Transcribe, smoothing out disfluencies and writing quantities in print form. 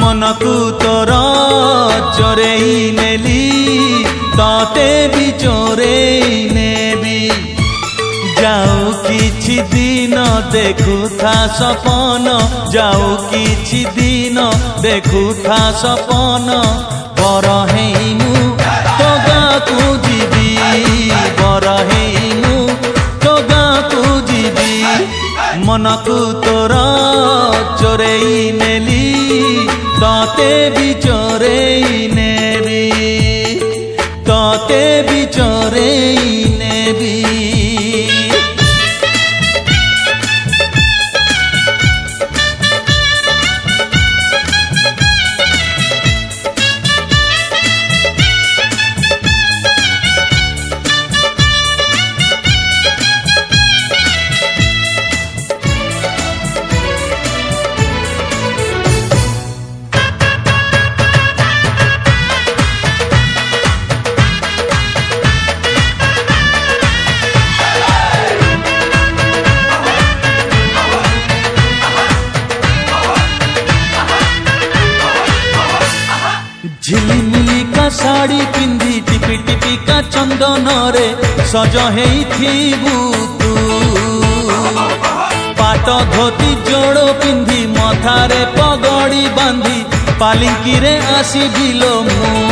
मनकु तोर चोरेई नेली तते भी चोरेई नेबी जाऊ किछि दिन देखुथा सपन जाऊ किछि दिन देखुथा सपन बर हेमु तो गाँकु जीवी बर हेमु तो गाँकु जीवी मनकु तोर चोरेई नेली तते भी चोरेई नेबी तते भी चोरेई नेबी। झिलिमिली का साड़ी पिंधी टिपी टिपी का चंदन रे सज हेइथिबु तू पाट धोती जोड़ो पिंधी मथारे पगड़ी बांधी पालिंकी रे आसी बिलो मु।